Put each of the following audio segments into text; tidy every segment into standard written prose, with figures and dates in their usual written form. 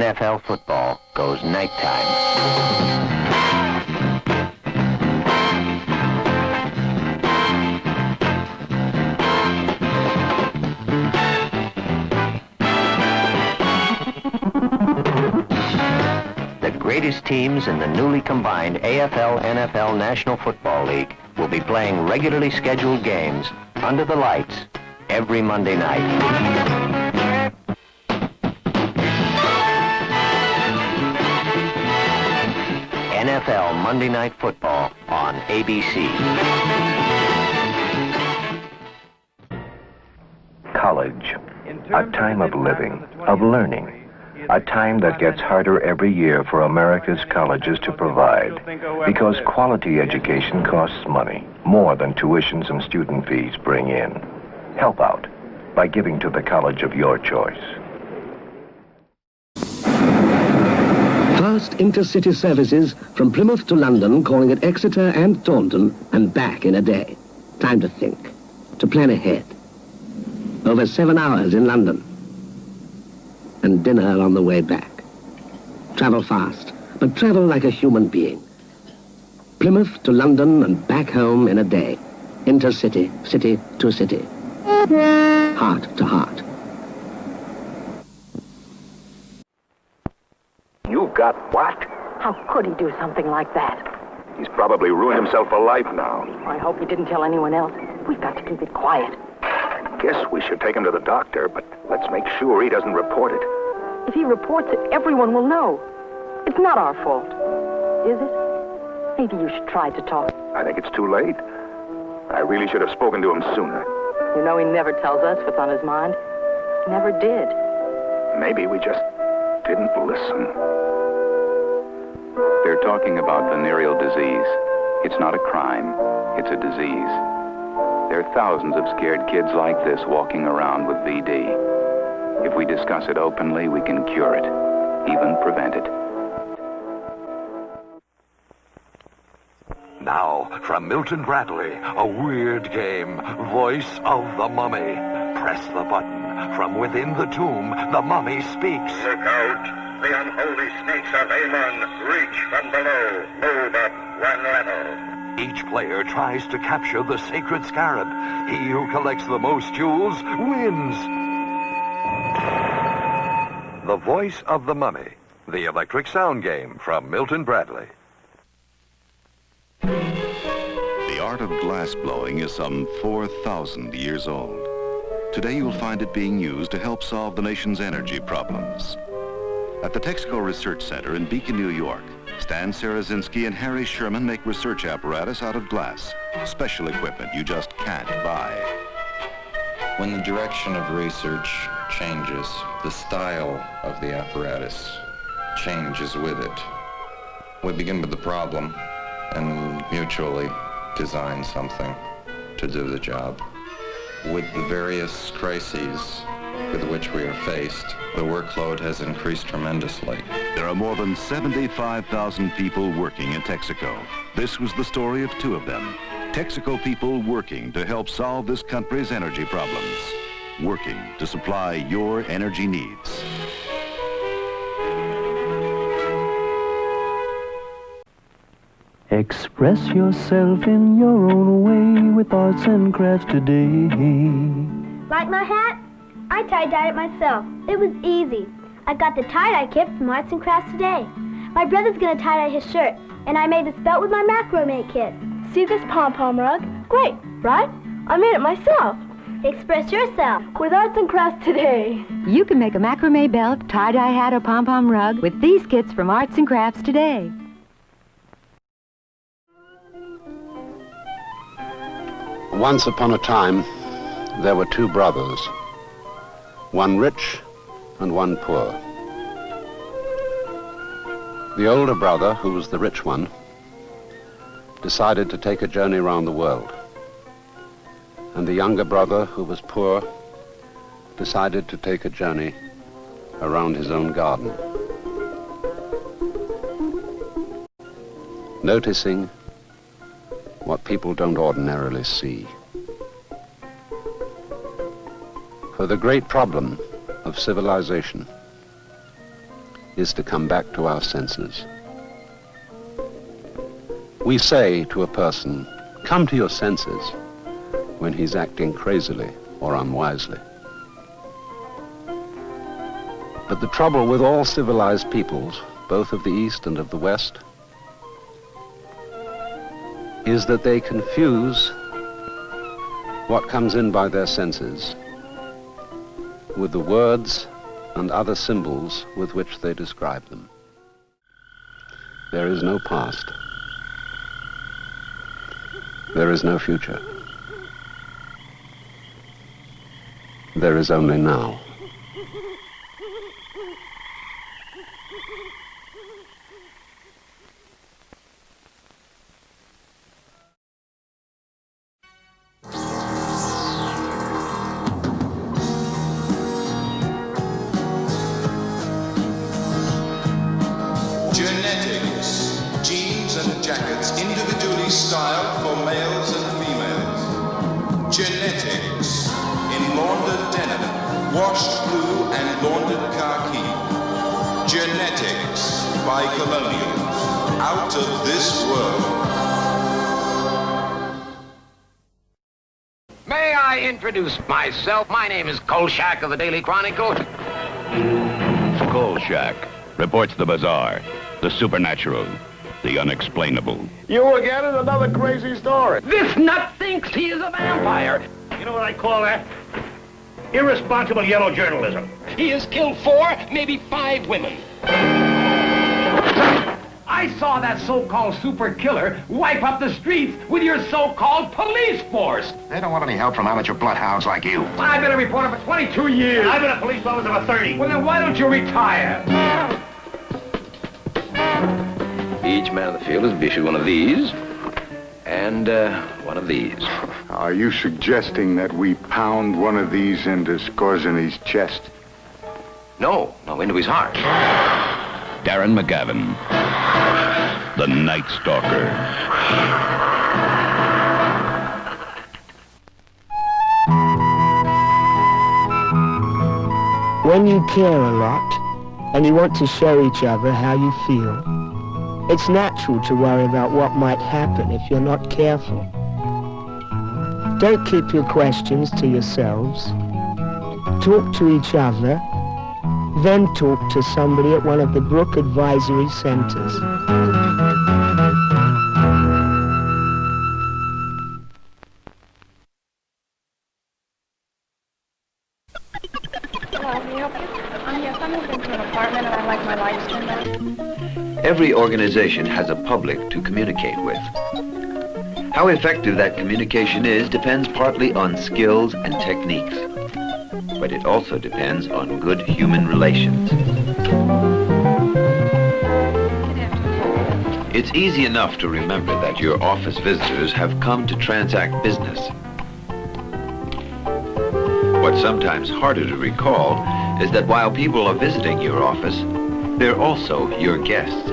NFL football goes nighttime. The greatest teams in the newly combined AFL-NFL National Football League will be playing regularly scheduled games under the lights every Monday night. NFL Monday Night Football on ABC. College, a time of living, of learning. A time that gets harder every year for America's colleges to provide, because quality education costs money, more than tuitions and student fees bring in. Help out by giving to the college of your choice. Fast intercity services from Plymouth to London, calling at Exeter and Taunton, and back in a day. Time to think, to plan ahead. Over 7 hours in London. And dinner on the way back. Travel fast, but travel like a human being. Plymouth to London and back home in a day. Intercity, city to city. Heart to heart. You've got what? How could he do something like that? He's probably ruined himself for life now. I hope he didn't tell anyone else. We've got to keep it quiet. Guess we should take him to the doctor, but let's make sure he doesn't report it. If he reports it, everyone will know. It's not our fault, is it? Maybe you should try to talk. I think it's too late. I really should have spoken to him sooner. You know he never tells us what's on his mind. He never did. Maybe we just didn't listen. They're talking about venereal disease. It's not a crime. It's a disease. There are thousands of scared kids like this walking around with VD. If we discuss it openly, we can cure it, even prevent it. Now, from Milton Bradley, a weird game, Voice of the Mummy. Press the button. From within the tomb, the mummy speaks. Look out! The unholy snakes of Ammon reach from below. Move up 1 level. Each player tries to capture the sacred scarab. He who collects the most jewels wins. The Voice of the Mummy, the electric sound game from Milton Bradley. The art of glass blowing is some 4,000 years old. Today you'll find it being used to help solve the nation's energy problems. At the Texaco Research Center in Beacon, New York, Stan Sarazinski and Harry Sherman make research apparatus out of glass. Special equipment you just can't buy. When the direction of research changes, the style of the apparatus changes with it. We begin with the problem and mutually design something to do the job. With the various crises with which we are faced, the workload has increased tremendously. There are more than 75,000 people working in Texaco. This was the story of 2 of them. Texaco people working to help solve this country's energy problems. Working to supply your energy needs. Express yourself in your own way with arts and crafts today. Like my hat? I tie-dyed it myself. It was easy. I got the tie-dye kit from Arts and Crafts Today. My brother's gonna tie-dye his shirt, and I made this belt with my macrame kit. See this pom-pom rug? Great, right? I made it myself. Express yourself with Arts and Crafts Today. You can make a macrame belt, tie-dye hat, or pom-pom rug with these kits from Arts and Crafts Today. Once upon a time, there were 2 brothers. One rich and one poor. The older brother, who was the rich one, decided to take a journey around the world. And the younger brother, who was poor, decided to take a journey around his own garden. Noticing what people don't ordinarily see. For the great problem of civilization is to come back to our senses. We say to a person, "Come to your senses," when he's acting crazily or unwisely. But the trouble with all civilized peoples, both of the East and of the West, is that they confuse what comes in by their senses with the words and other symbols with which they describe them. There is no past. There is no future. There is only now. Genetics. Jeans and jackets individually styled for males and females. Genetics. In laundered denim, washed blue and laundered khaki. Genetics by colonials. Out of this world. May I introduce myself? My name is Kolchak of the Daily Chronicle. Kolchak reports the bizarre, the supernatural, the unexplainable. You again in another crazy story. This nut thinks he is a vampire. You know what I call that? Irresponsible yellow journalism. He has killed 4, maybe 5 women. I saw that so-called super killer wipe up the streets with your so-called police force. They don't want any help from amateur bloodhounds like you. I've been a reporter for 22 years. I've been a police officer for 30. Well, then why don't you retire? Each man in the field is issued one of these and one of these. Are you suggesting that we pound one of these into Skorzeny's chest? No, into his heart. Darren McGavin, the Night Stalker. When you care a lot and you want to show each other how you feel, it's natural to worry about what might happen if you're not careful. Don't keep your questions to yourselves. Talk to each other, then talk to somebody at one of the Brook Advisory Centers. Every organization has a public to communicate with. How effective that communication is depends partly on skills and techniques, but it also depends on good human relations. It's easy enough to remember that your office visitors have come to transact business. What's sometimes harder to recall is that while people are visiting your office, they're also your guests.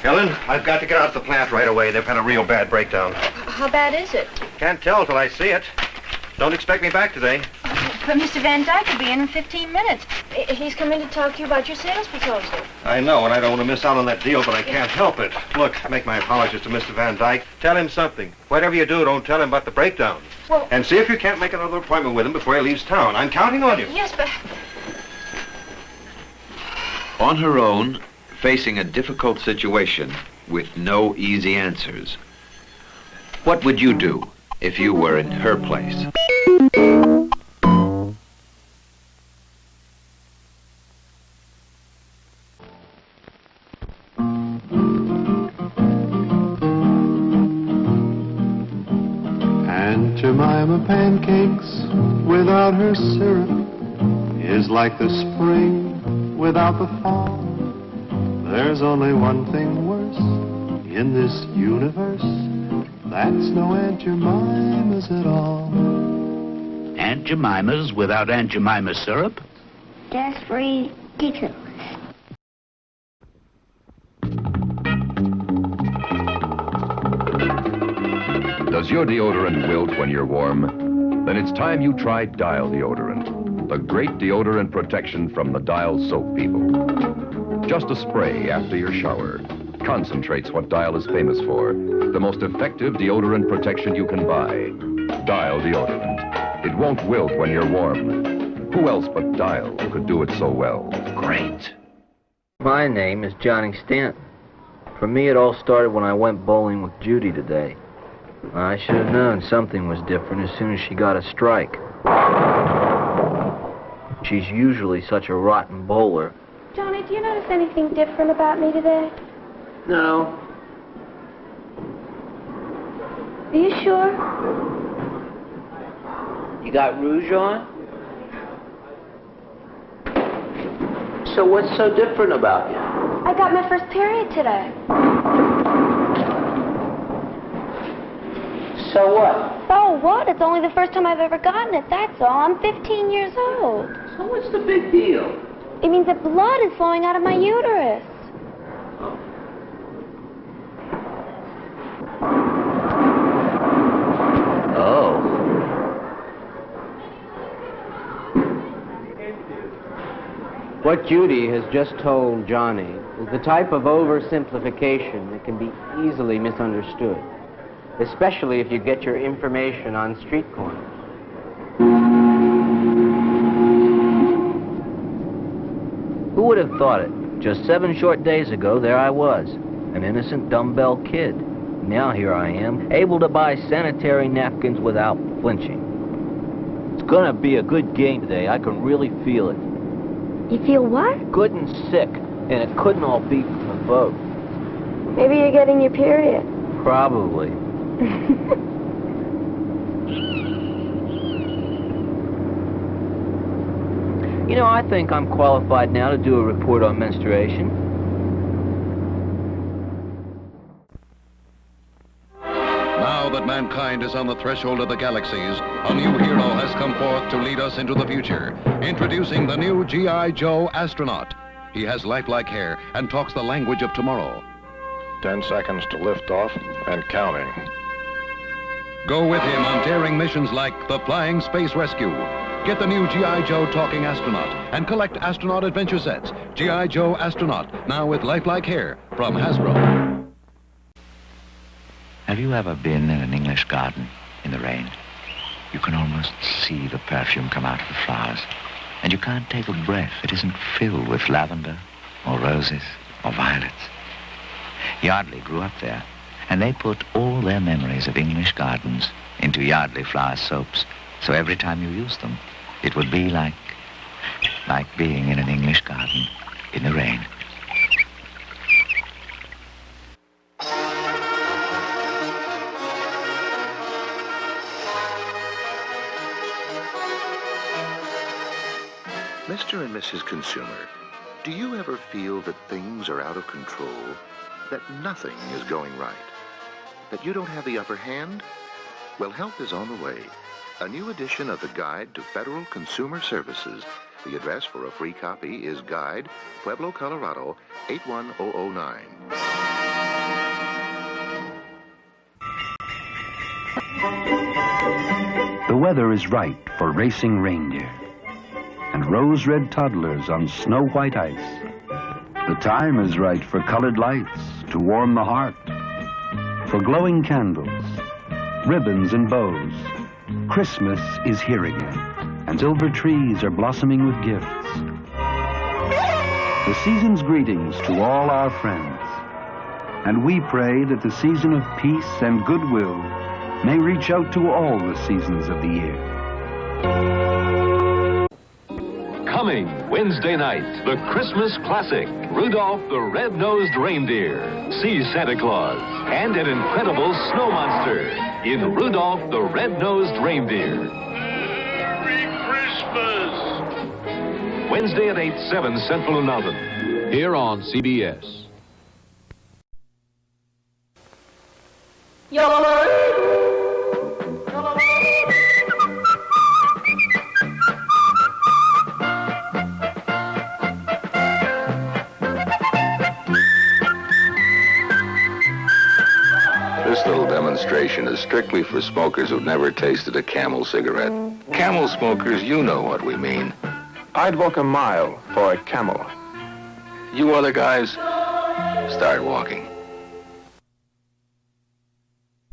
Helen, I've got to get out of the plant right away. They've had a real bad breakdown. How bad is it? Can't tell till I see it. Don't expect me back today. But Mr. Van Dyke will be in 15 minutes. He's come in to talk to you about your sales proposal. I know, and I don't want to miss out on that deal, but I can't help it. Look, make my apologies to Mr. Van Dyke. Tell him something. Whatever you do, don't tell him about the breakdown. Well... And see if you can't make another appointment with him before he leaves town. I'm counting on you. Yes, but... On her own, facing a difficult situation with no easy answers, what would you do if you were in her place? Aunt Jemima pancakes without her syrup is like the spring without the fall. There's only one thing worse in this universe. That's no Aunt Jemimas at all. Aunt Jemimas without Aunt Jemima syrup? That's ridiculous. Does your deodorant wilt when you're warm? Then it's time you tried Dial deodorant. the great deodorant protection from the Dial soap people. Just a spray after your shower concentrates what Dial is famous for, the most effective deodorant protection you can buy. Dial deodorant. It won't wilt when you're warm. Who else but Dial could do it so well? Great. My name is Johnny Stanton. For me, it all started when I went bowling with Judy today. I should have known something was different as soon as she got a strike. She's usually such a rotten bowler. Johnny, do you notice anything different about me today? No. Are you sure? You got rouge on? So what's so different about you? I got my first period today. So what? So what? It's only the first time I've ever gotten it, that's all. I'm 15 years old. So what's the big deal? It means that blood is flowing out of my uterus. Oh. What Judy has just told Johnny is the type of oversimplification that can be easily misunderstood, especially if you get your information on street corners. Who would have thought it? Just 7 short days ago, there I was, an innocent dumbbell kid. Now here I am, able to buy sanitary napkins without flinching. It's gonna be a good game today. I can really feel it. You feel what? Good and sick, and it couldn't all be from the boat. Maybe you're getting your period. Probably. You know, I think I'm qualified now to do a report on menstruation. Now that mankind is on the threshold of the galaxies, a new hero has come forth to lead us into the future. Introducing the new G.I. Joe astronaut. He has lifelike hair and talks the language of tomorrow. 10 seconds to lift off and counting. Go with him on daring missions like the Flying Space Rescue. Get the new G.I. Joe talking astronaut and collect astronaut adventure sets. G.I. Joe astronaut, now with lifelike hair, from Hasbro. Have you ever been in an English garden in the rain? You can almost see the perfume come out of the flowers, and you can't take a breath that isn't filled with lavender or roses or violets. Yardley grew up there, and they put all their memories of English gardens into Yardley flower soaps, so every time you use them, it would be like being in an English garden in the rain. Mr. and Mrs. Consumer, do you ever feel that things are out of control? That nothing is going right? That you don't have the upper hand? Well, help is on the way. A new edition of the Guide to Federal Consumer Services. The address for a free copy is Guide, Pueblo, Colorado, 81009. The weather is right for racing reindeer and rose-red toddlers on snow-white ice. The time is right for colored lights to warm the heart, for glowing candles, ribbons and bows. Christmas is here again, and silver trees are blossoming with gifts. The season's greetings to all our friends, and we pray that the season of peace and goodwill may reach out to all the seasons of the year. Coming Wednesday night, the Christmas classic, Rudolph the Red-Nosed Reindeer. See Santa Claus and an incredible snow monster in Rudolph the Red-Nosed Reindeer. Merry Christmas! Wednesday at 8, 7 Central and Mountain. Here on CBS. This little demonstration is strictly for smokers who've never tasted a Camel cigarette. Camel smokers, you know what we mean. I'd walk a mile for a camel. You other guys, start walking.